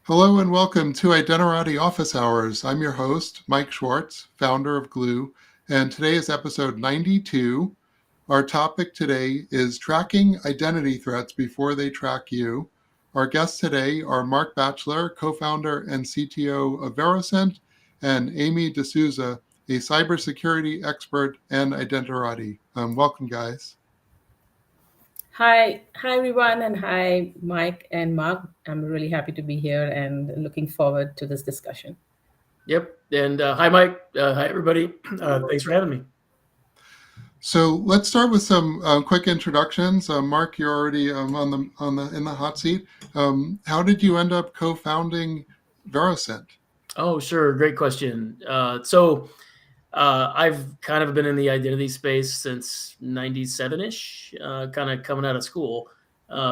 Hello and welcome to Identerati Office Hours. I'm your host, Mike Schwartz, founder of Glue, and today is episode 92. Our topic today is tracking identity threats before they track you. Our guests today are Mark Batchelor, co-founder and CTO of Veracent, and Amy D'Souza, a cybersecurity expert and Identerati. Welcome, guys. Hi everyone, and hi Mike and Mark. I'm really happy to be here and looking forward to this discussion. Yep. And hi, Mike. Hi, everybody. Thanks for having me. So let's start with some quick introductions. Mark, you're already in the hot seat. How did you end up co-founding Veracent? Oh, sure. Great question. I've kind of been in the identity space since 97-ish, kind of coming out of school.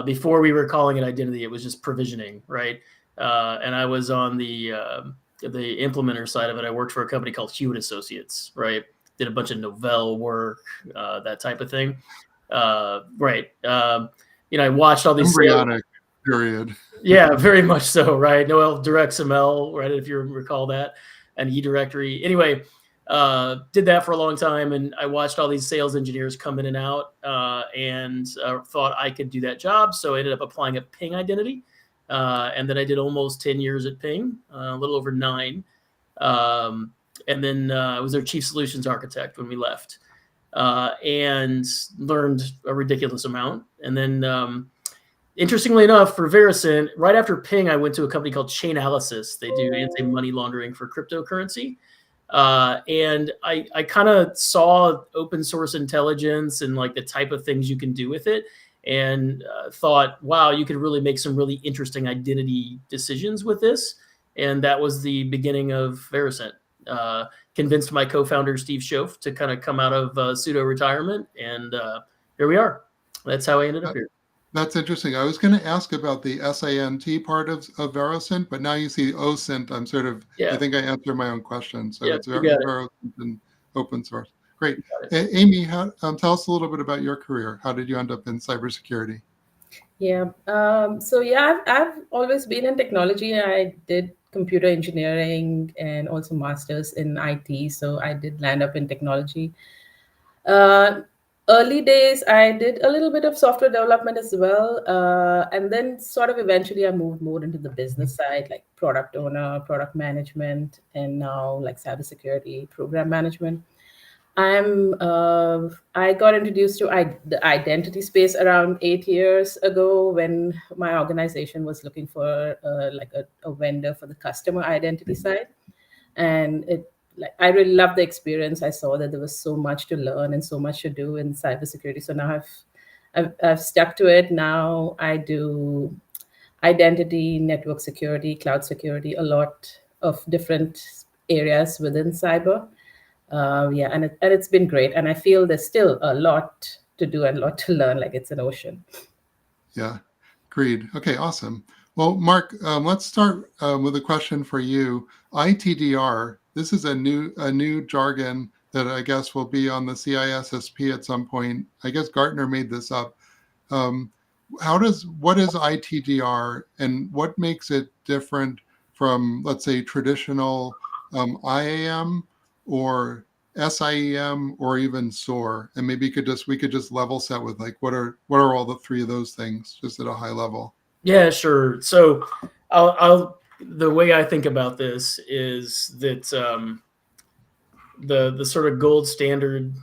Before we were calling it identity, it was just provisioning, right? And I was on the implementer side of it. I worked for a company called Hewitt Associates, right? Did a bunch of Novell work, that type of thing. Right. I watched all these Embryonic period. Yeah, very much so, right? Noel DirectXML, right? If you recall that, and eDirectory. Anyway, did that for a long time, and I watched all these sales engineers come in and out, and thought I could do that job. So I ended up applying at Ping Identity, and then I did almost 10 years at Ping, a little over 9. And then I was their chief solutions architect when we left, and learned a ridiculous amount. And then interestingly enough, for Veracent, right after Ping, I went to a company called Chainalysis. They do anti-money laundering for cryptocurrency. And I kind of saw open source intelligence and like the type of things you can do with it, and thought, wow, you could really make some really interesting identity decisions with this. And that was the beginning of Veracent. Convinced my co-founder, Steve Schoaf, to kind of come out of pseudo retirement. And here we are. That's how I ended up here. That's interesting. I was going to ask about the SANT part of Veracent, but now you see OSINT. I think I answered my own question. So it's Veracent and open source. Great. Amy, tell us a little bit about your career. How did you end up in cybersecurity? Yeah. I've always been in technology. I did computer engineering and also masters in IT. So I did land up in technology. Early days, I did a little bit of software development as well. And then sort of eventually I moved more into the business side, like product owner, product management, and now like cybersecurity program management. I got introduced to the identity space around 8 years ago when my organization was looking for a vendor for the customer identity side, and I really loved the experience. I saw that there was so much to learn and so much to do in cybersecurity. So now I've stuck to it. Now I do identity, network security, cloud security, a lot of different areas within cyber. And it's been great. And I feel there's still a lot to do and a lot to learn. Like it's an ocean. Yeah, agreed. Okay, awesome. Well, Mark, let's start with a question for you. ITDR. This is a new jargon that I guess will be on the CISSP at some point. I guess Gartner made this up. What is ITDR, and what makes it different from, let's say, traditional IAM or SIEM or even SOAR? And maybe we could just level set with like what are all the three of those things just at a high level? Yeah, sure. So the way I think about this is that the sort of gold standard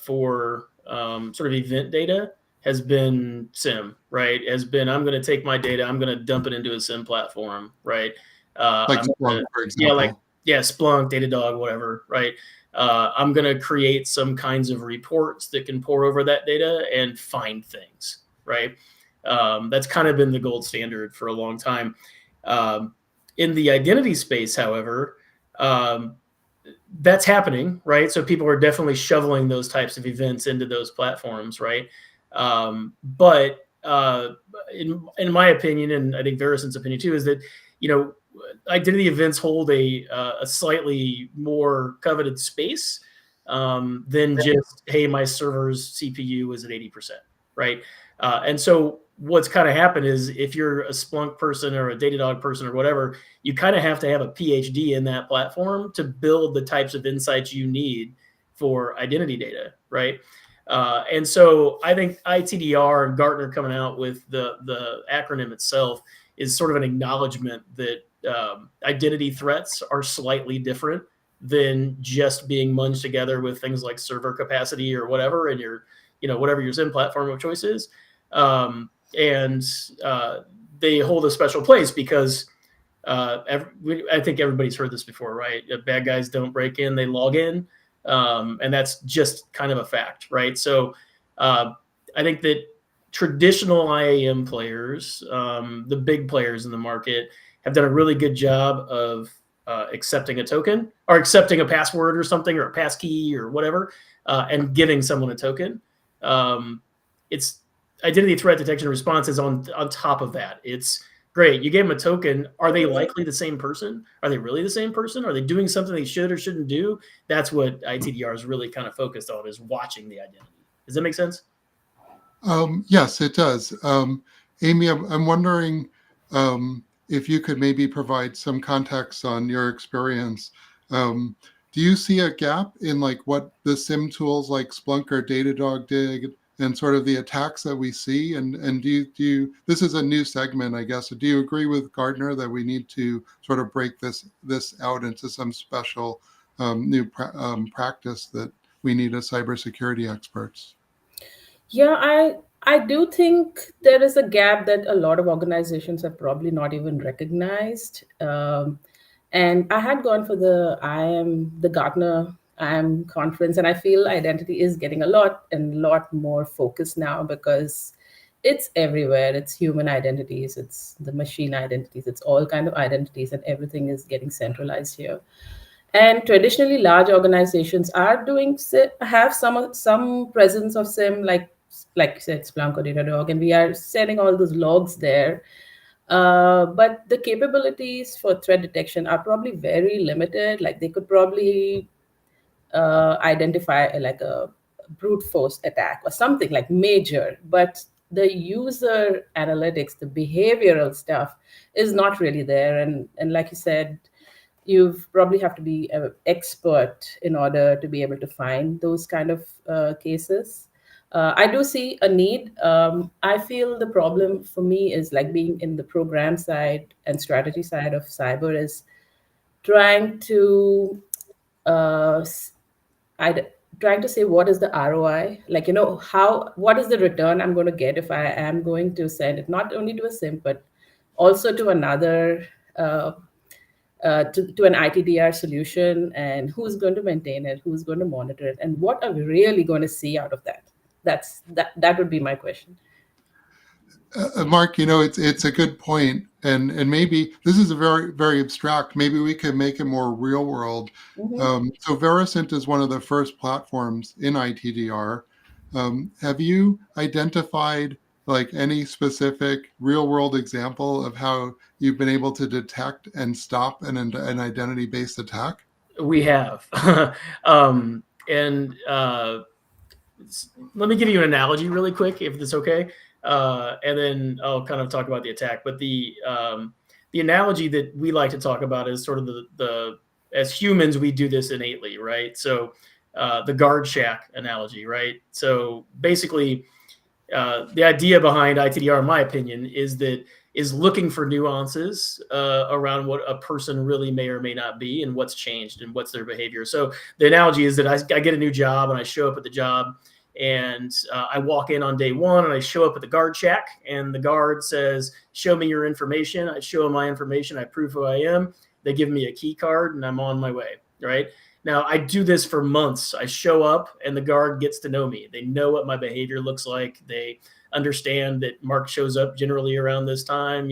for sort of event data has been SIM, right? I'm going to take my data, I'm going to dump it into a SIM platform, right? Like Splunk, for example. Splunk, Datadog, whatever, right? I'm going to create some kinds of reports that can pour over that data and find things, right? That's kind of been the gold standard for a long time. In the identity space, however, that's happening, right? So people are definitely shoveling those types of events into those platforms, right? But in my opinion, and I think Veracent's opinion too, is that identity events hold a slightly more coveted space than just, hey, my server's CPU is at 80%, right? And so what's kind of happened is if you're a Splunk person or a Datadog person or whatever, you kind of have to have a PhD in that platform to build the types of insights you need for identity data, right? And so I think ITDR and Gartner coming out with the acronym itself is sort of an acknowledgement that identity threats are slightly different than just being munged together with things like server capacity or whatever, and your, whatever your SIEM platform of choice is. And they hold a special place because I think everybody's heard this before, right? Bad guys don't break in, they log in. And that's just kind of a fact, right? So I think that traditional IAM players, the big players in the market, have done a really good job of accepting a token or accepting a password or something, or a passkey or whatever, and giving someone a token. It's identity threat detection and response is on top of that. It's great. You gave them a token. Are they likely the same person? Are they really the same person? Are they doing something they should or shouldn't do? That's what ITDR is really kind of focused on, is watching the identity. Does that make sense? Yes, it does. Amy, I'm wondering if you could maybe provide some context on your experience. Do you see a gap in like what the SIM tools like Splunk or Datadog did, and sort of the attacks that we see? And do you this is a new segment, I guess. So do you agree with Gardner that we need to sort of break this out into some special new practice that we need as cybersecurity experts? Yeah, I do think there is a gap that a lot of organizations have probably not even recognized. And I had gone for the Gartner IAM conference, and I feel identity is getting a lot more focus now because it's everywhere. It's human identities, it's the machine identities, it's all kind of identities, and everything is getting centralized here. And traditionally, large organizations are have some presence of SIM, like you said, Splunk or Datadog, and we are setting all those logs there. But the capabilities for threat detection are probably very limited. Like they could probably identify like a brute force attack or something like major, but the user analytics, the behavioral stuff, is not really there. And like you said, you probably have to be an expert in order to be able to find those kind of cases. I do see a need. I feel the problem for me is like being in the program side and strategy side of cyber is trying to uh, s- trying to say what is the ROI, like what is the return I'm going to get if I am going to send it not only to a SIM but also to another to an ITDR solution, and who's going to maintain it, who's going to monitor it, and what are we really going to see out of that? That would be my question. Mark, it's a good point, and maybe this is a very abstract. Maybe we could make it more real world. Mhm. So Veracent is one of the first platforms in ITDR. Have you identified like any specific real world example of how you've been able to detect and stop an identity based attack? We have. And let me give you an analogy really quick, if that's okay, and then I'll kind of talk about the attack. But the analogy that we like to talk about is sort of the as humans we do this innately, right? So the guard shack analogy, right? So basically, the idea behind ITDR, in my opinion, is looking for nuances around what a person really may or may not be, and what's changed and what's their behavior. So the analogy is that I get a new job and I show up at the job, and I walk in on day one and I show up at the guard shack, and the guard says, "Show me your information." I show them my information. I prove who I am. They give me a key card, and I'm on my way. Right. Now, I do this for months. I show up and the guard gets to know me. They know what my behavior looks like. They understand that Mark shows up generally around this time.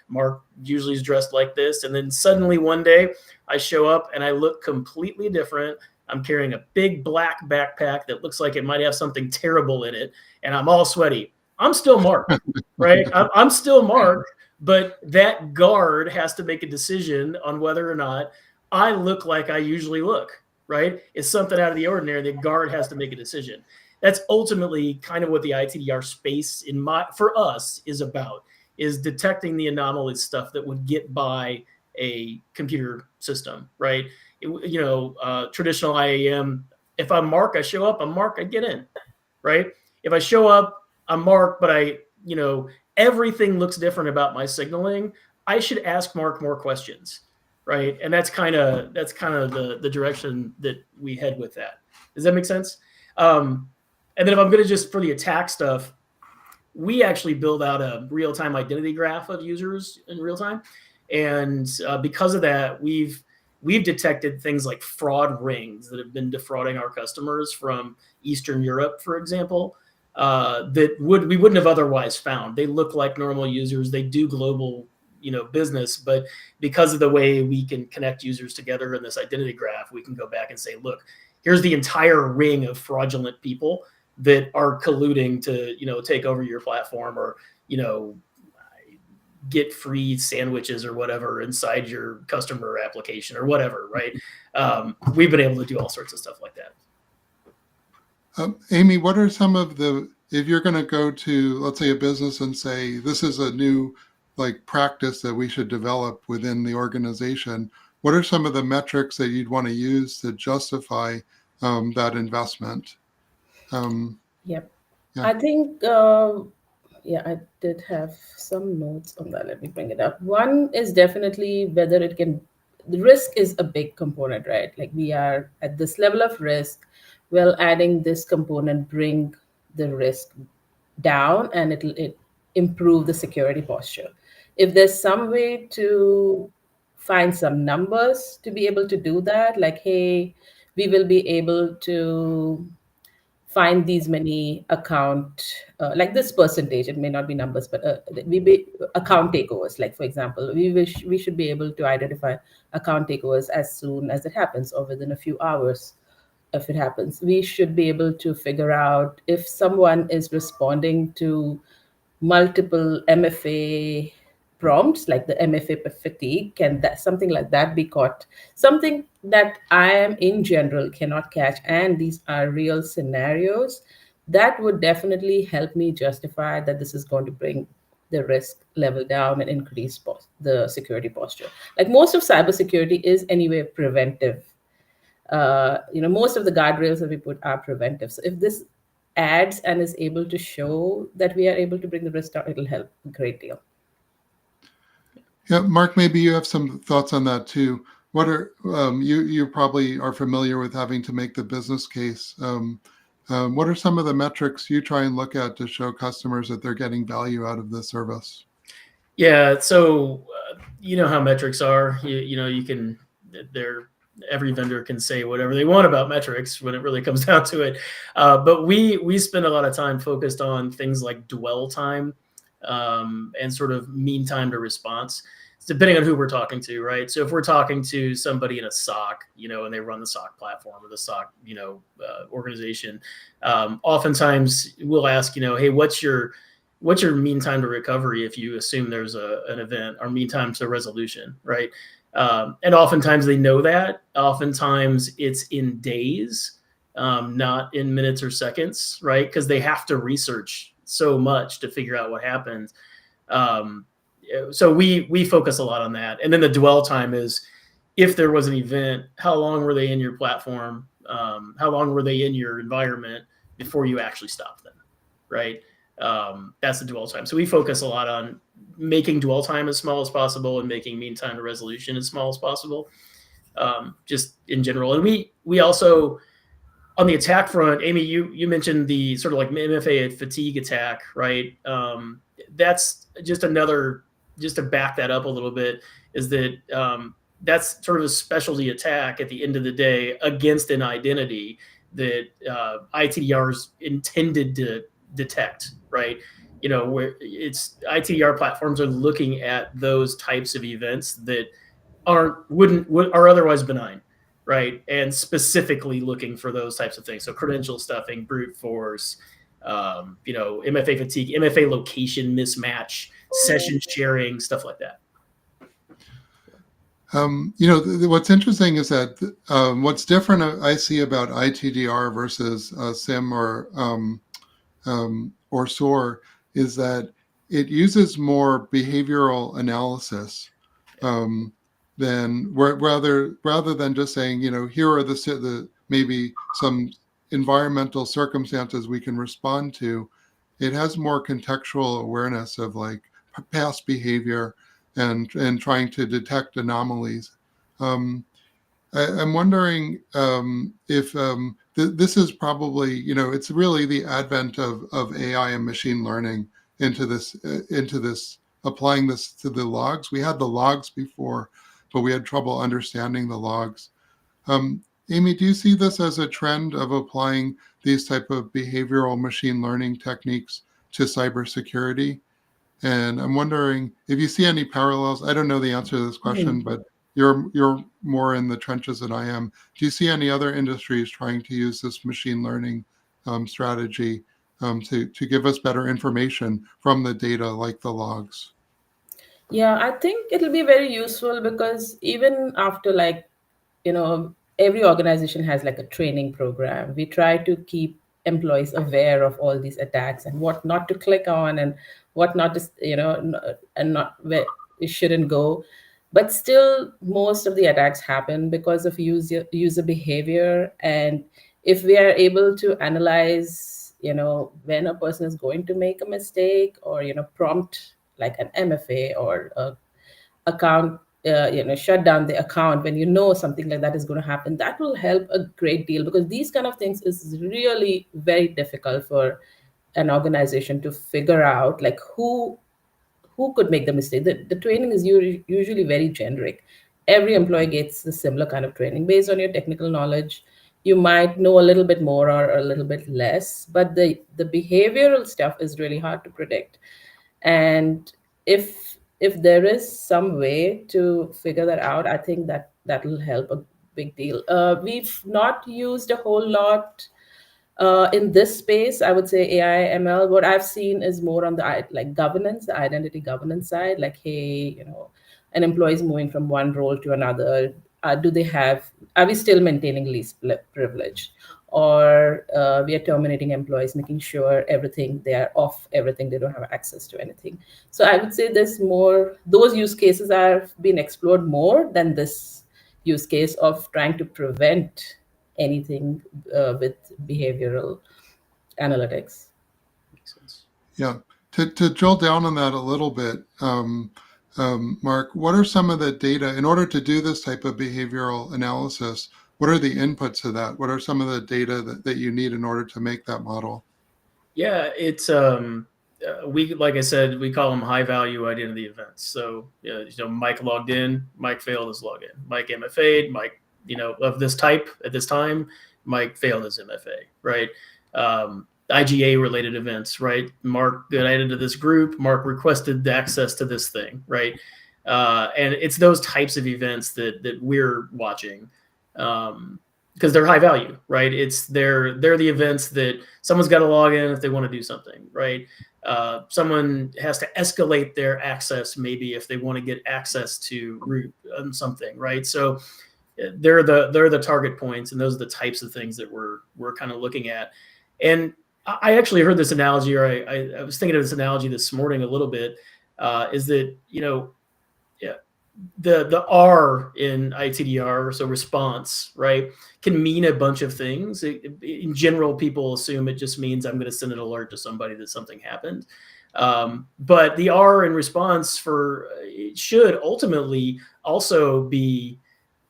Mark usually is dressed like this. And then suddenly one day I show up and I look completely different. I'm carrying a big black backpack that looks like it might have something terrible in it. And I'm all sweaty. I'm still Mark, right? I'm still Mark, but that guard has to make a decision on whether or not I look like I usually look, right? It's something out of the ordinary. The guard has to make a decision. that's ultimately kind of what the ITDR space for us is about, is detecting the anomalous stuff that would get by a computer system, right? Traditional IAM, if I'm Mark, I show up, I'm Mark, I get in, right? If I show up, I'm Mark, but everything looks different about my signaling, I should ask Mark more questions, right? And that's kind of the direction that we head with that. Does that make sense? And then if I'm going to just, for the attack stuff, we actually build out a real-time identity graph of users in real time. And because of that, we've detected things like fraud rings that have been defrauding our customers from Eastern Europe, for example, that we wouldn't have otherwise found. They look like normal users. They do global, business, but because of the way we can connect users together in this identity graph, we can go back and say, look, here's the entire ring of fraudulent people that are colluding to, take over your platform, or, get free sandwiches or whatever inside your customer application or whatever, right? We've been able to do all sorts of stuff like that. Amy, what are some of if you're going to go to, let's say, a business and say, this is a new practice that we should develop within the organization, what are some of the metrics that you'd want to use to justify that investment? Yep. Yeah. I think, I did have some notes on that. Let me bring it up. One is definitely whether the risk is a big component, right? Like, we are at this level of risk. Well, adding this component bring the risk down, and it improve the security posture. If there's some way to find some numbers to be able to do that, like, hey, we will be able to find these many like this percentage, it may not be numbers, but we be account takeovers, like, for example, we should be able to identify account takeovers as soon as it happens, or within a few hours. If it happens, we should be able to figure out if someone is responding to multiple MFA prompts, like the MFA fatigue. Can that something like that be caught? Something that I am in general cannot catch, and these are real scenarios. That would definitely help me justify that this is going to bring the risk level down and increase the security posture. Like, most of cybersecurity is anyway preventive. Most of the guardrails that we put are preventive. So if this adds and is able to show that we are able to bring the risk down, it'll help a great deal. Yeah, Mark, maybe you have some thoughts on that too. What are you probably are familiar with having to make the business case. What are some of the metrics you try and look at to show customers that they're getting value out of the service? Yeah, so you know how metrics are. Every vendor can say whatever they want about metrics when it really comes down to it. But we spend a lot of time focused on things like dwell time, and sort of mean time to response. It's depending on who we're talking to, right? So if we're talking to somebody in a SOC, and they run the SOC platform or the SOC, organization, oftentimes we'll ask, hey, what's your mean time to recovery if you assume there's an event, or mean time to resolution, right? And oftentimes they know that. Oftentimes it's in days, not in minutes or seconds, right? Because they have to research so much to figure out what happened. So we focus a lot on that. And then the dwell time is, if there was an event, how long were they in your platform? How long were they in your environment before you actually stopped them, right? That's the dwell time. So we focus a lot on making dwell time as small as possible and making mean time to resolution as small as possible, just in general. And we also, on the attack front, Amy, you mentioned the sort of like MFA fatigue attack, right? That's just to back that up a little bit, is that that's sort of a specialty attack at the end of the day against an identity that ITDR is intended to detect, right? Where it's ITDR platforms are looking at those types of events that are otherwise benign, right? And specifically looking for those types of things. So credential stuffing, brute force, MFA fatigue, MFA location mismatch, session sharing, stuff like that. What's interesting is that what's different I see about ITDR versus SIM or SOAR is that it uses more behavioral analysis um, than rather than just saying, here are the maybe some environmental circumstances we can respond to. It has more contextual awareness of like past behavior and trying to detect anomalies. Um, I'm wondering if this is probably, it's really the advent of AI and machine learning into this, applying this to the logs. We had the logs before, but we had trouble understanding the logs. Amy, do you see this as a trend of applying these type of behavioral machine learning techniques to cybersecurity? And I'm wondering if you see any parallels. I don't know the answer to this question, but you're more in the trenches than I am. Do you see any other industries trying to use this machine learning strategy to give us better information from the data, like the logs? Yeah, I think it'll be very useful because even after every organization has like a training program. We try to keep employees aware of all these attacks and what not to click on and what not to, and not where it shouldn't go. But still, most of the attacks happen because of user behavior. And if we are able to analyze, when a person is going to make a mistake or, prompt like an MFA or a account, shut down the account when you know something like that is going to happen, that will help a great deal, because these kind of things is really very difficult for an organization to figure out, like who could make the mistake. The training is usually very generic. Every employee gets the similar kind of training based on your technical knowledge. You might know a little bit more or a little bit less, but the behavioral stuff is really hard to predict. And if there is some way to figure that out, I think that will help a big deal. We've not used a whole lot in this space. I would say AI ML. What I've seen is more on the like governance, the identity governance side. Like, hey, an employee is moving from one role to another. Do they have? Are we still maintaining least privilege, or we are terminating employees, making sure everything they are off everything, they don't have access to anything. So I would say there's more. Those use cases have been explored more than this use case of trying to prevent anything with behavioral analytics. Makes sense. Yeah. To drill down on that a little bit, Mark, what are some of the data in order to do this type of behavioral analysis? What are the inputs to that? What are some of the data that you need in order to make that model? Yeah, it's we, like I said, we call them high value identity events. So Mike logged in, Mike failed his login. Mike MFA'd, Mike of this type at this time, Mike failed his MFA, right? IGA related events, right? Mark got added to this group. Mark requested access to this thing, right? And it's those types of events that we're watching. Because they're high value, right? They're the events that someone's got to log in if they want to do something, right? Someone has to escalate their access, maybe if they want to get access to root something, right? So they're the target points, and those are the types of things that we're kind of looking at. And I actually heard this analogy, or I was thinking of this analogy this morning a little bit, is that the R in ITDR, so response, right, can mean a bunch of things. In general, people assume it just means I'm going to send an alert to somebody that something happened. But the R in response it should ultimately also be,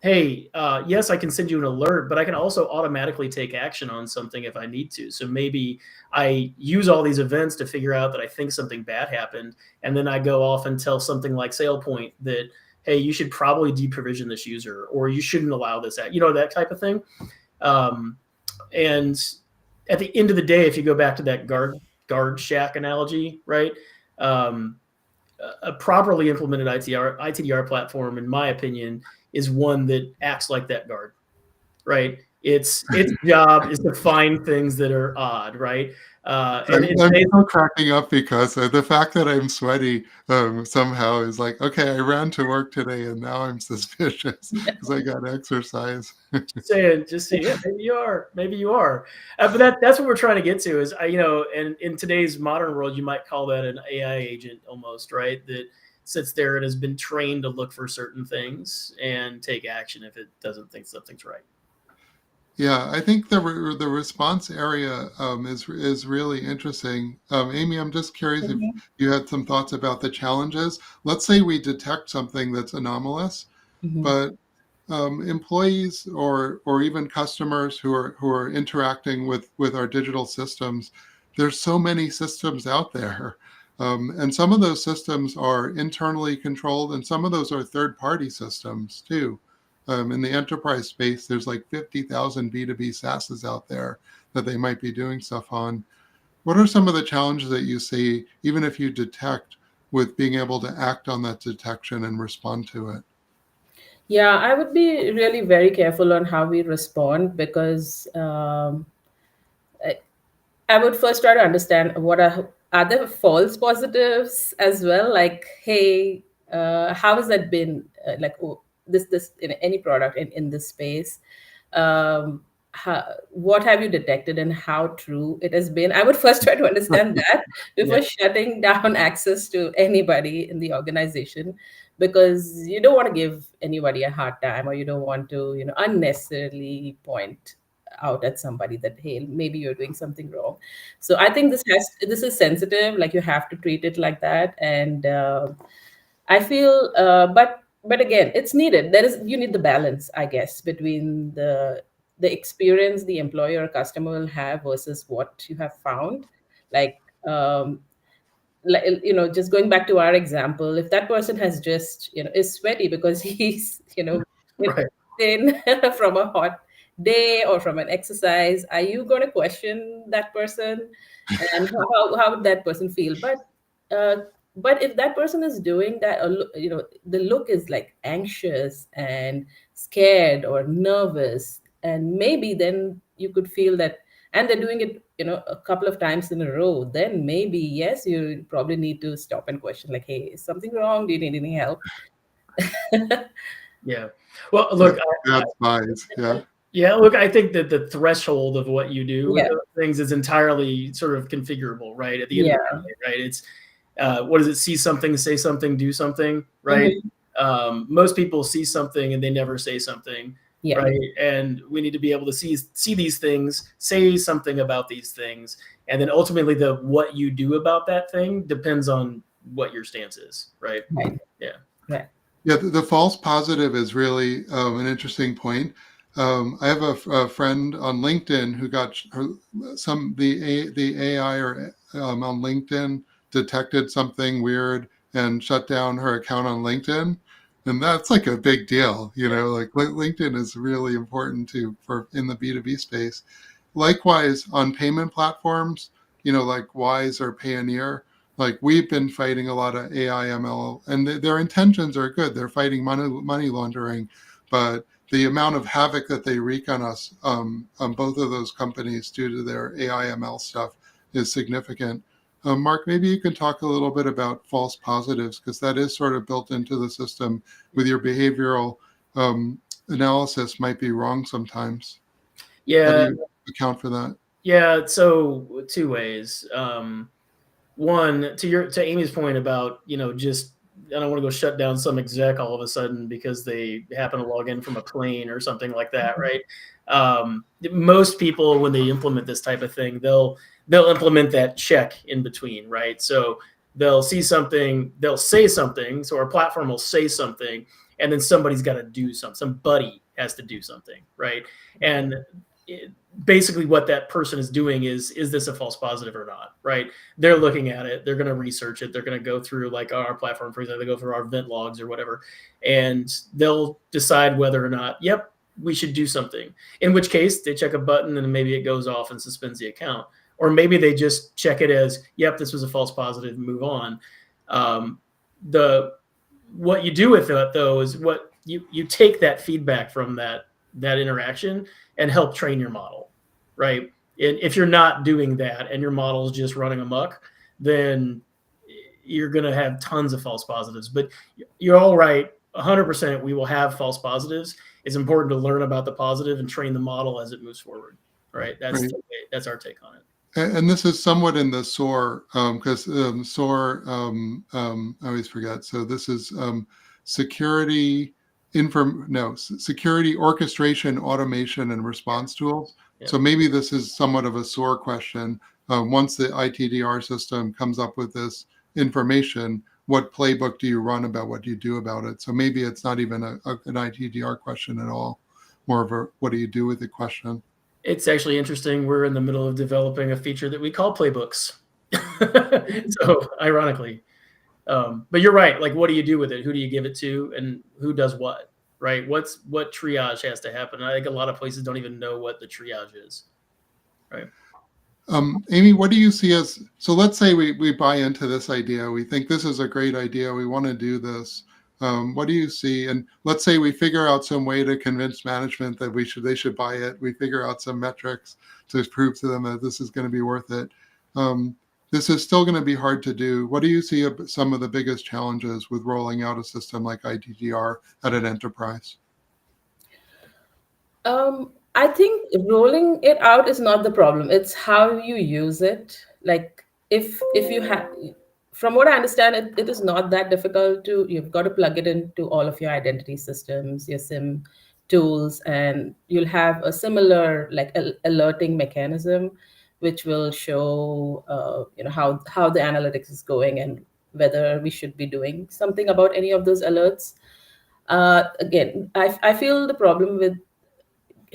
hey, yes, I can send you an alert, but I can also automatically take action on something if I need to. So maybe I use all these events to figure out that I think something bad happened, and then I go off and tell something like SailPoint that, hey, you should probably deprovision this user, or you shouldn't allow this, that type of thing. And at the end of the day, if you go back to that guard shack analogy, right? A properly implemented ITDR platform, in my opinion, is one that acts like that guard, right? Its job is to find things that are odd, right? And I'm still cracking up because the fact that I'm sweaty somehow is like, okay, I ran to work today and now I'm suspicious because I got exercise. just saying, yeah, maybe you are. But that's what we're trying to get to is, and in today's modern world, you might call that an AI agent almost, right? That sits there and has been trained to look for certain things and take action if it doesn't think something's right. Yeah, I think the response area is really interesting. Amy, I'm just curious if Mhm. you had some thoughts about the challenges. Let's say we detect something that's anomalous, Mhm. but employees or even customers who are interacting with our digital systems, there's so many systems out there, and some of those systems are internally controlled, and some of those are third-party systems too. In the enterprise space, there's like 50,000 B2B SaaSes out there that they might be doing stuff on. What are some of the challenges that you see, even if you detect, with being able to act on that detection and respond to it? Yeah, I would be really very careful on how we respond because I would first try to understand what are there false positives as well. Like, hey, how has that been? Like, oh, this in any product in this space. What have you detected and how true it has been? I would first try to understand that Yeah, before shutting down access to anybody in the organization, because you don't want to give anybody a hard time, or you don't want to, unnecessarily point out at somebody that, hey, maybe you're doing something wrong. So I think this is sensitive, like you have to treat it like that. And I feel but again, it's needed. You need the balance, I guess, between the experience the employer or customer will have versus what you have found. Like, just going back to our example, if that person has just, is sweaty because he's, right. in from a hot day or from an exercise, are you going to question that person? And how would that person feel? Uh, but if that person is doing that, or the look is like anxious and scared or nervous, and maybe then you could feel that, and they're doing it, a couple of times in a row, then maybe yes, you probably need to stop and question, like, hey, is something wrong? Do you need any help? Yeah. Well, That look, bad spies, yeah. yeah, look, I think that the threshold of what you do with Yeah, those things is entirely sort of configurable, right? At the end of the yeah. day, right? It's what is it? See something, say something, do something, right? Hmm. Most people see something and they never say something, Yeah, right? And we need to be able to see these things, say something about these things, and then ultimately the what you do about that thing depends on what your stance is, right? right, Yeah. right. Yeah, the false positive is really an interesting point. I have a friend on LinkedIn who got the AI or on LinkedIn detected something weird and shut down her account on LinkedIn, and that's like a big deal. Like LinkedIn is really important for in the B2B space. Likewise, on payment platforms, like Wise or Payoneer, like we've been fighting a lot of AI ML, and their intentions are good. They're fighting money laundering, but the amount of havoc that they wreak on us, on both of those companies due to their AI ML stuff, is significant. Mark, maybe you can talk a little bit about false positives, because that is sort of built into the system with your behavioral analysis might be wrong sometimes. How do Yeah. you account for that? Yeah. So two ways. One, to Amy's point about, just I don't want to go shut down some exec all of a sudden because they happen to log in from a plane or something like that, right? Most people, when they implement this type of thing, they'll implement that check in between, right? So they'll see something, they'll say something, so our platform will say something, and then somebody's got to do something. Somebody has to do something, right? And it, basically, what that person is doing is this a false positive or not, right? They're looking at it, they're going to research it, they're going to go through, like our platform, for example, they go through our event logs or whatever, and they'll decide whether or not, yep, we should do something. In which case they check a button and maybe it goes off and suspends the account, or maybe they just check it as, yep, this was a false positive, move on. The What you do with it though is what you take that feedback from that interaction and help train your model, right? And if you're not doing that and your model is just running amok, then you're going to have tons of false positives. But you're all right. 100% we will have false positives. It's important to learn about the positive and train the model as it moves forward, right? That's our take on it. And this is somewhat in the SOAR, because SOAR, I always forget. So this is security security orchestration, automation, and response tools. Yeah. So maybe this is somewhat of a SOAR question. Once the ITDR system comes up with this information, what playbook do you run about what you do about it? So maybe it's not even an ITDR question at all, more of a what do you do with the question. It's actually interesting. We're in the middle of developing a feature that we call playbooks. So ironically, but you're right. Like, what do you do with it? Who do you give it to, and who does what? Right? What triage has to happen? I think a lot of places don't even know what the triage is. Right. Amy, what do you see as, so let's say we buy into this idea. We think this is a great idea. We want to do this. What do you see? And let's say we figure out some way to convince management that they should buy it. We figure out some metrics to prove to them that this is going to be worth it. This is still going to be hard to do. What do you see some of the biggest challenges with rolling out a system like ITDR at an enterprise? I think rolling it out is not the problem. It's how you use it. Like if you have, from what I understand, it is not that difficult to, you've got to plug it into all of your identity systems, your SIM tools, and you'll have a similar like alerting mechanism, which will show, how the analytics is going and whether we should be doing something about any of those alerts. Again, I feel the problem with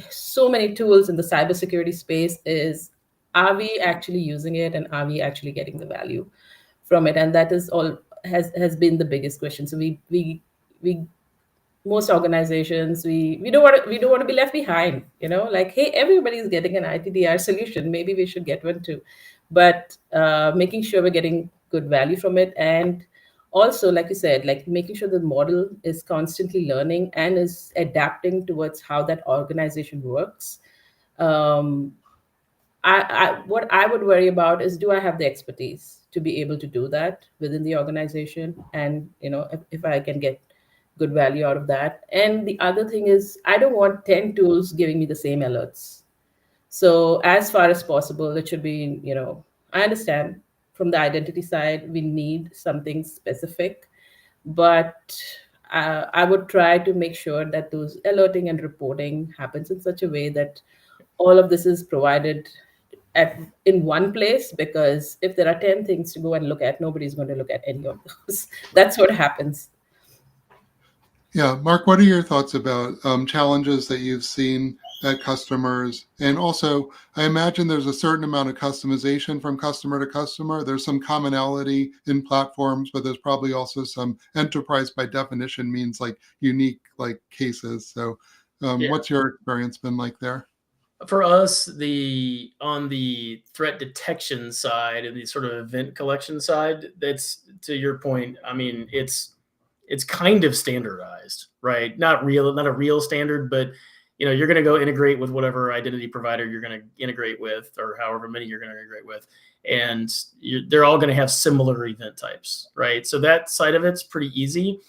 so many tools in the cybersecurity space is, are we actually using it and are we actually getting the value from it? And that is all has been the biggest question. So we most organizations, we don't want to be left behind, like, hey, everybody's getting an ITDR solution, maybe we should get one too. But making sure we're getting good value from it, and also, like you said, like making sure the model is constantly learning and is adapting towards how that organization works. What I would worry about is, do I have the expertise to be able to do that within the organization? And if I can get good value out of that. And the other thing is, I don't want 10 tools giving me the same alerts. So as far as possible, it should be, I understand from the identity side, we need something specific, but I would try to make sure that those alerting and reporting happens in such a way that all of this is provided in one place, because if there are 10 things to go and look at, nobody's going to look at any of those. That's what happens. Yeah, Mark, what are your thoughts about challenges that you've seen at customers? And also, I imagine there's a certain amount of customization from customer to customer. There's some commonality in platforms, but there's probably also some enterprise by definition means like unique like cases. So what's your experience been like there? For us, on the threat detection side and the sort of event collection side, that's, to your point, I mean, it's kind of standardized, right? Not a real standard, but you're going to go integrate with whatever identity provider you're going to integrate with, or however many you're going to integrate with, and they're all going to have similar event types, right? So that side of it's pretty easy.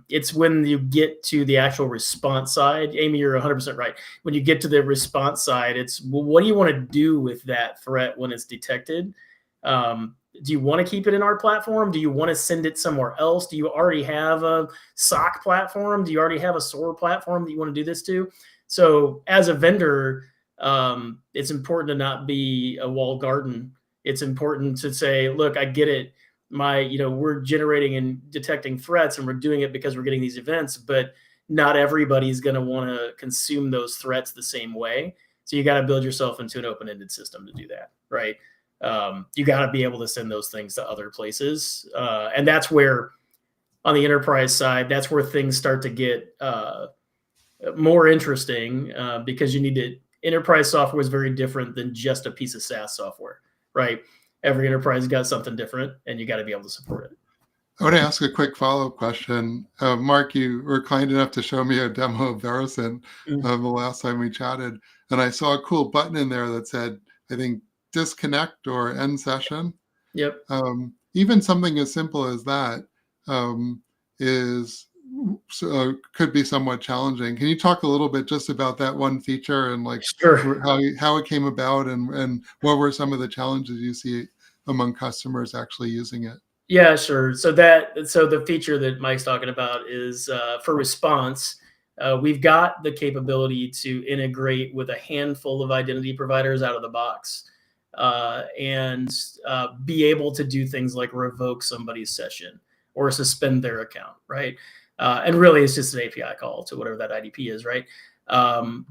It's when you get to the actual response side, Amy, you're 100% right. When you get to the response side, it's, well, what do you want to do with that threat when it's detected? Do you want to keep it in our platform? Do you want to send it somewhere else? Do you already have a SOC platform? Do you already have a SOAR platform that you want to do this to? So as a vendor, it's important to not be a walled garden. It's important to say, look, I get it. We're generating and detecting threats, and we're doing it because we're getting these events, but not everybody's going to want to consume those threats the same way. So you got to build yourself into an open-ended system to do that, right? You got to be able to send those things to other places. And that's where, on the enterprise side, that's where things start to get more interesting, because enterprise software is very different than just a piece of SaaS software, right? Every enterprise has got something different, and you got to be able to support it. I want to ask a quick follow-up question. Mark, you were kind enough to show me a demo of Vericent the last time we chatted, and I saw a cool button in there that said, I think, disconnect or end session. Yep. Even something as simple as that is could be somewhat challenging. Can you talk a little bit just about that one feature and like Sure. how it came about and what were some of the challenges you see among customers actually using it? Yeah, sure. So the feature that Mike's talking about is for response. We've got the capability to integrate with a handful of identity providers out of the box, and be able to do things like revoke somebody's session or suspend their account, right? And really, it's just an API call to whatever that IDP is, right? Um,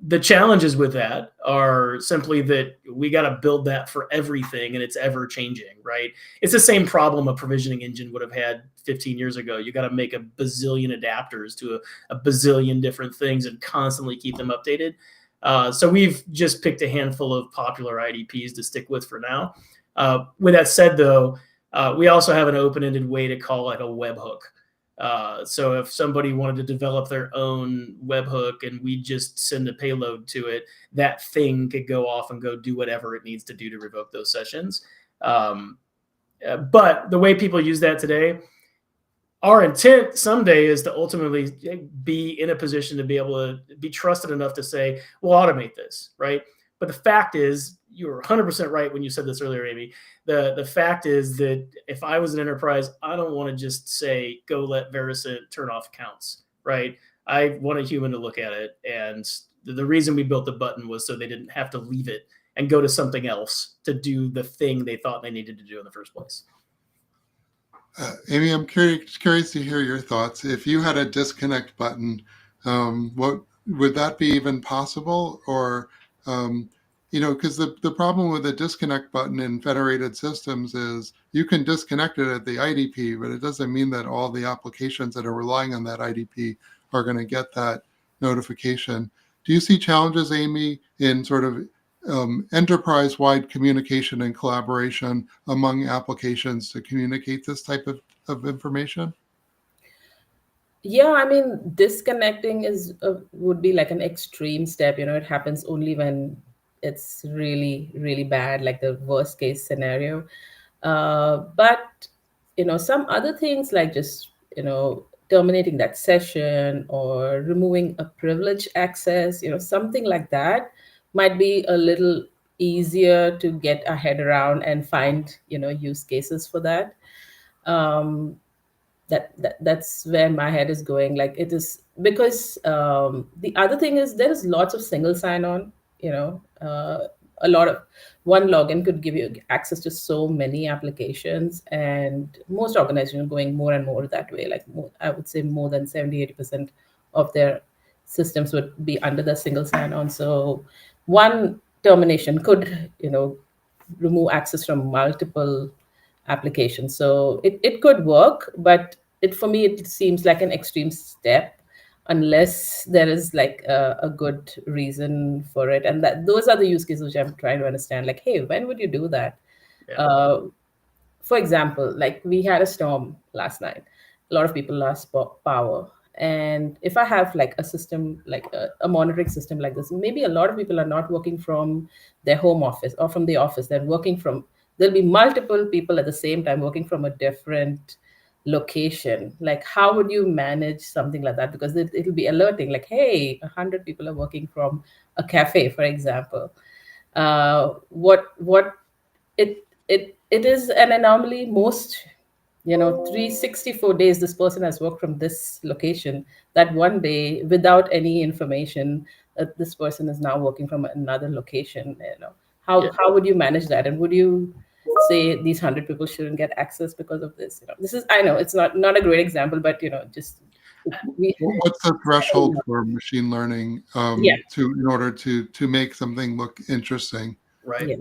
the challenges with that are simply that we got to build that for everything, and it's ever changing, right? It's the same problem a provisioning engine would have had 15 years ago. You got to make a bazillion adapters to a bazillion different things and constantly keep them updated. So we've just picked a handful of popular IDPs to stick with for now. With that said, though, we also have an open-ended way to call like a webhook. So if somebody wanted to develop their own webhook and we just send a payload to it, that thing could go off and go do whatever it needs to do to revoke those sessions. But the way people use that today, our intent someday is to ultimately be in a position to be able to be trusted enough to say, we'll automate this, right? But the fact is, you were 100% right when you said this earlier, Amy. The fact is that if I was an enterprise, I don't want to just say, go let Vericent turn off accounts, right? I want a human to look at it. And the reason we built the button was so they didn't have to leave it and go to something else to do the thing they thought they needed to do in the first place. Amy, I'm curious to hear your thoughts. If you had a disconnect button, what would that be even possible? Or, because the problem with a disconnect button in federated systems is you can disconnect it at the IDP, but it doesn't mean that all the applications that are relying on that IDP are going to get that notification. Do you see challenges, Amy, in sort of enterprise-wide communication and collaboration among applications to communicate this type of information? Yeah, I mean, disconnecting would be like an extreme step. It happens only when it's really, really bad, like the worst case scenario. But some other things like just terminating that session or removing a privilege access, something like that might be a little easier to get our head around and find use cases for that. Um, that's where my head is going. Like it is because the other thing is there is lots of single sign-on. A lot of one login could give you access to so many applications, and most organizations are going more and more that way. Like I would say more than 70-80% of their systems would be under the single sign-on. So one termination could remove access from multiple applications. So it could work, but for me it seems like an extreme step unless there is like a good reason for it. And those are the use cases which I'm trying to understand. Like, hey, when would you do that? Yeah. For example, like we had a storm last night. A lot of people lost power. And if I have like a system, like a monitoring system like this, maybe a lot of people are not working from their home office or from the office. They're working from, there'll be multiple people at the same time working from a different location. Like, how would you manage something like that? Because it'll be alerting, like, hey, 100 people are working from a cafe, for example. What it is an anomaly. Most 364 days this person has worked from this location, that one day without any information that this person is now working from another location. How would you manage that? And would you say these 100 people shouldn't get access because of this? This is, I know it's not a great example, but just What's the threshold for machine learning yeah. in order to make something look interesting? Right.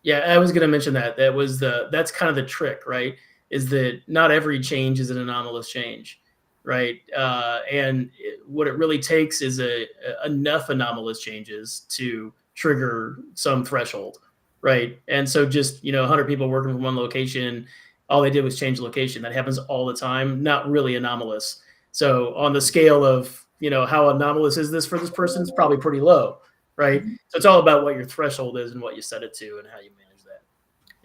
Yeah, I was going to mention that. That's kind of the trick, right? Is that not every change is an anomalous change, right? And what it really takes is enough anomalous changes to trigger some threshold, right? And so just 100 people working from one location all they did was change location. That happens all the time, not really anomalous. So on the scale of, how anomalous is this for this person, it's probably pretty low, right? So it's all about what your threshold is and what you set it to and how you manage that.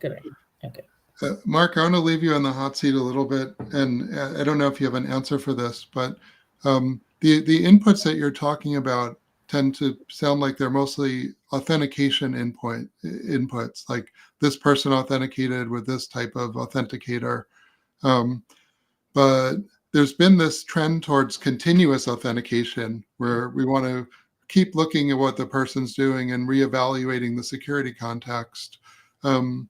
Correct. Okay. Mark, I want to leave you on the hot seat a little bit, and I don't know if you have an answer for this, but the inputs that you're talking about tend to sound like they're mostly authentication inputs, like this person authenticated with this type of authenticator. But there's been this trend towards continuous authentication where we want to keep looking at what the person's doing and reevaluating the security context. Do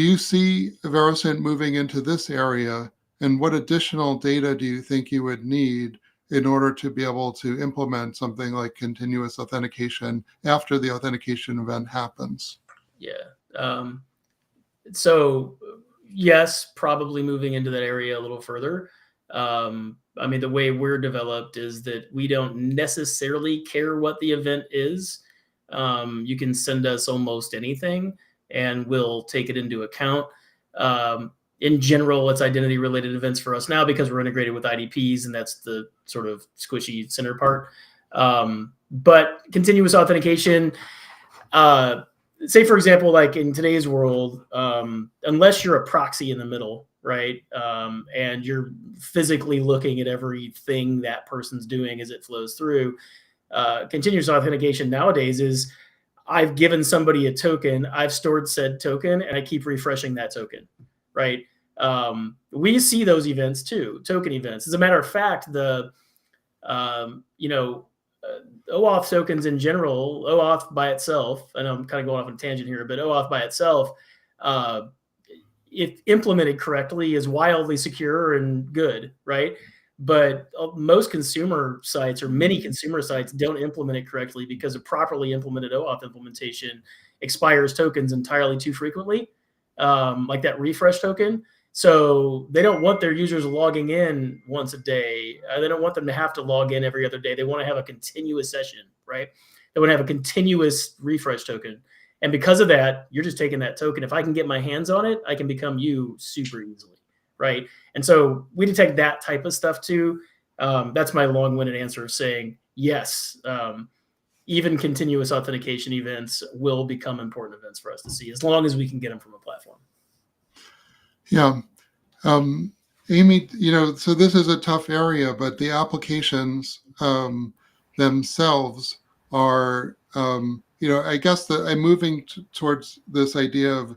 you see Veracent moving into this area, and what additional data do you think you would need in order to be able to implement something like continuous authentication after the authentication event happens? Yeah. So yes, probably moving into that area a little further. The way we're developed is that we don't necessarily care what the event is. You can send us almost anything and we'll take it into account. In general, it's identity related events for us now because we're integrated with IDPs, and that's the sort of squishy center part. But continuous authentication, say for example, like in today's world, unless you're a proxy in the middle, right, and you're physically looking at everything that person's doing as it flows through, continuous authentication nowadays is I've given somebody a token, I've stored said token, and I keep refreshing that token, right? We see those events too, token events. As a matter of fact, the OAuth tokens in general, OAuth by itself, and I'm kind of going off on a tangent here, but OAuth by itself, if implemented correctly, is wildly secure and good, right? But most consumer sites, or many consumer sites, don't implement it correctly because a properly implemented OAuth implementation expires tokens entirely too frequently, like that refresh token. So they don't want their users logging in once a day. They don't want them to have to log in every other day. They want to have a continuous session, right? They want to have a continuous refresh token. And because of that, you're just taking that token. If I can get my hands on it, I can become you super easily, right? And so we detect that type of stuff too. That's my long-winded answer of saying yes. Even continuous authentication events will become important events for us to see as long as we can get them from a platform. Yeah. Amy, so this is a tough area, but the applications themselves are, I guess that I'm moving towards this idea of,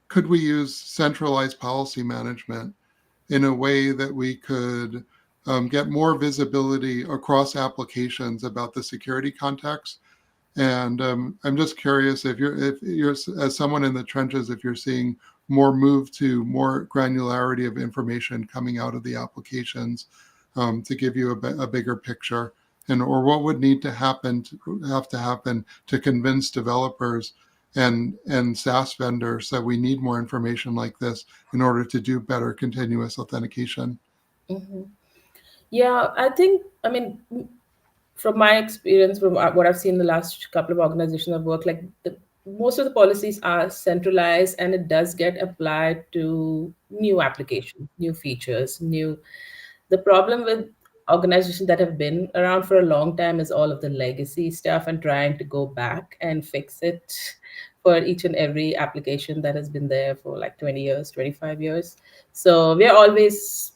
could we use centralized policy management in a way that we could get more visibility across applications about the security context? And I'm just curious if you're as someone in the trenches, if you're seeing more move to more granularity of information coming out of the applications to give you a bigger picture, or what would need to happen to convince developers and SaaS vendors that we need more information like this in order to do better continuous authentication. Mm-hmm. Yeah, from my experience, from what I've seen in the last couple of organizations I've worked, like most of the policies are centralized, and it does get applied to new applications, new features, new. The problem with organizations that have been around for a long time is all of the legacy stuff and trying to go back and fix it for each and every application that has been there for like 20 years, 25 years. So we are always,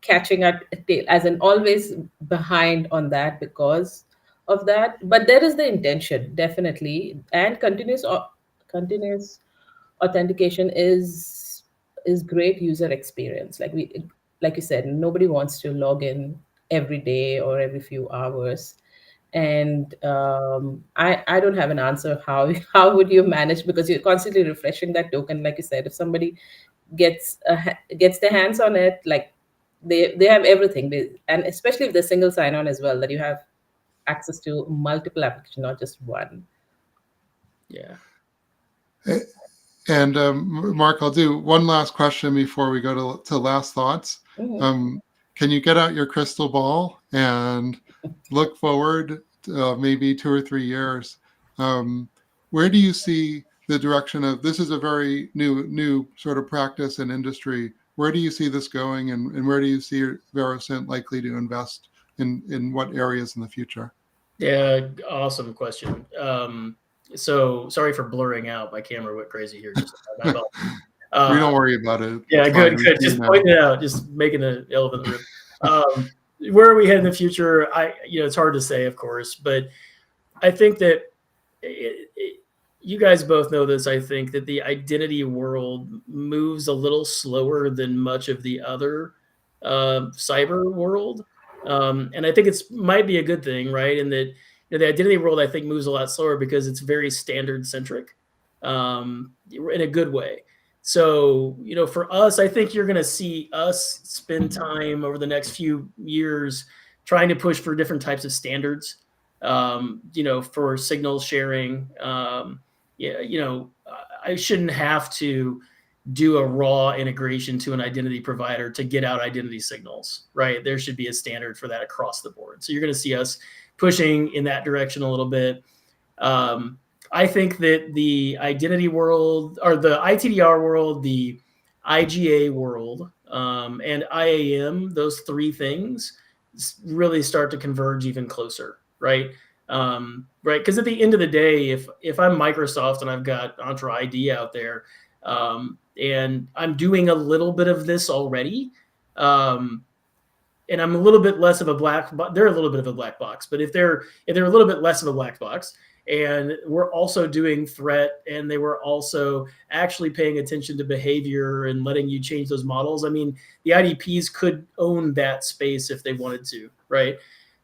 catching at tail, as in always behind on that because of that. But there is the intention, definitely, and continuous authentication is great user experience. Like you said, nobody wants to log in every day or every few hours. And I don't have an answer of how would you manage, because you're constantly refreshing that token. Like you said, if somebody gets their hands on it, like they have everything, and especially if they're single sign-on as well, that you have access to multiple applications, not just one. Yeah. And Mark, I'll do one last question before we go to last thoughts. Mm-hmm. Can you get out your crystal ball and look forward to, maybe 2 or 3 years? Where do you see the direction of this is a very new sort of practice and industry. Where do you see this going, and where do you see Vericent likely to invest in what areas in the future? Yeah, awesome question. So sorry for blurring out. My camera went crazy here. Just my fault. We don't worry about it. Yeah, It's good, fine. good. Just pointing it out, just making an elephant rip. Where are we heading in the future? It's hard to say, of course, but I think that you guys both know this. I think that the identity world moves a little slower than much of the other cyber world, and I think it's might be a good thing, right? And that the identity world, I think, moves a lot slower because it's very standard centric, in a good way. So, for us, I think you're going to see us spend time over the next few years trying to push for different types of standards, for signal sharing. I shouldn't have to do a raw integration to an identity provider to get out identity signals, right? There should be a standard for that across the board. So you're going to see us pushing in that direction a little bit. I think that the identity world, or the ITDR world, the IGA world, and IAM, those three things really start to converge even closer, right? Right, because at the end of the day, if I'm Microsoft and I've got Entra ID out there, and I'm doing a little bit of this already, and I'm a little bit less of a black box. They're a little bit of a black box, but if they're a little bit less of a black box, and we're also doing threat, and they were also actually paying attention to behavior and letting you change those models. I mean, the IDPs could own that space if they wanted to, right?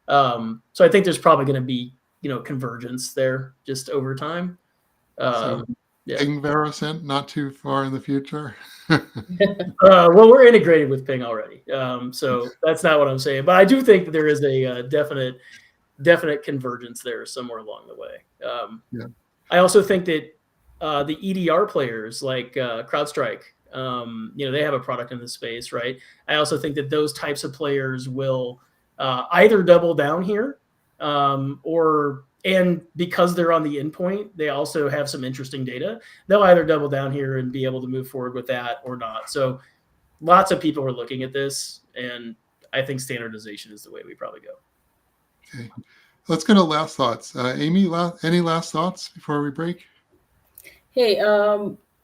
So I think there's probably going to be, convergence there just over time. So Yeah. Ping Vericent, not too far in the future. Well, we're integrated with Ping already, so that's not what I'm saying. But I do think that there is a definite convergence there somewhere along the way. Yeah. I also think that the EDR players like CrowdStrike, they have a product in this space, right? I also think that those types of players will either double down here, and because they're on the endpoint, they also have some interesting data. They'll either double down here and be able to move forward with that or not. So lots of people are looking at this, and I think standardization is the way we probably go. Okay. Let's go to last thoughts. Amy, any last thoughts before we break? Hey,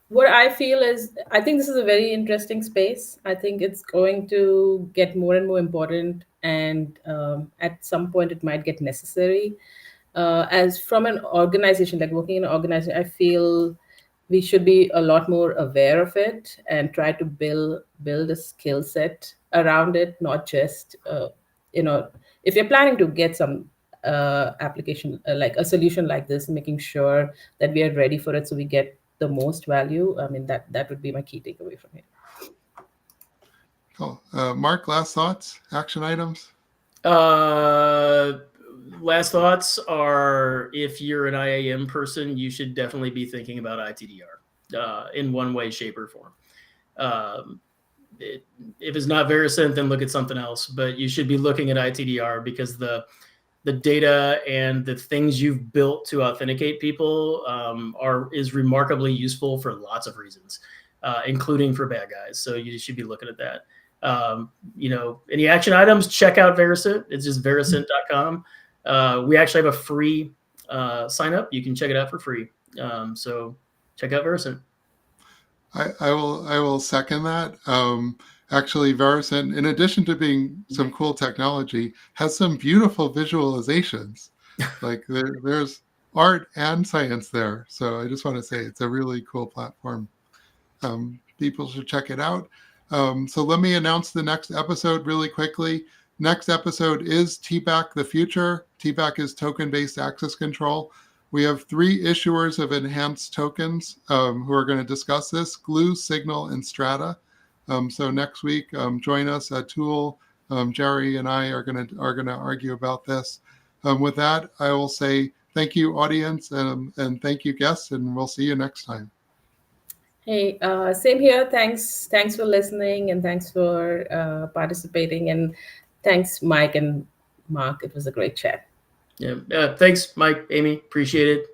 what I feel is I think this is a very interesting space. I think it's going to get more and more important, and at some point it might get necessary. As from an organization, like working in an organization, I feel we should be a lot more aware of it and try to build a skill set around it, not just if you're planning to get some application like a solution like this, making sure that we are ready for it so we get the most value. I mean, that would be my key takeaway from here. Cool. Mark, last thoughts, action items? Last thoughts are, if you're an IAM person, you should definitely be thinking about ITDR in one way, shape, or form. If it's not Vericent, then look at something else. But you should be looking at ITDR because the data and the things you've built to authenticate people is remarkably useful for lots of reasons, including for bad guys. So you should be looking at that. Any action items, check out Vericent. It's just vericent.com. We actually have a free sign up. You can check it out for free. So check out Vericent. I will second that. Actually, Vericent, in addition to being some cool technology, has some beautiful visualizations. Like there's art and science there. So I just want to say it's a really cool platform. People should check it out. So let me announce the next episode really quickly. Next episode is TBAC the Future. TBAC is token-based access control. We have 3 issuers of enhanced tokens who are going to discuss this: Glue, Signal, and Strata. So next week, join us at Tool. Jerry and I are going to argue about this. With that, I will say thank you, audience, and thank you, guests, and we'll see you next time. Hey, same here. Thanks for listening, and thanks for participating, and thanks, Mike and Mark. It was a great chat. Yeah. Thanks, Mike, Amy. Appreciate it.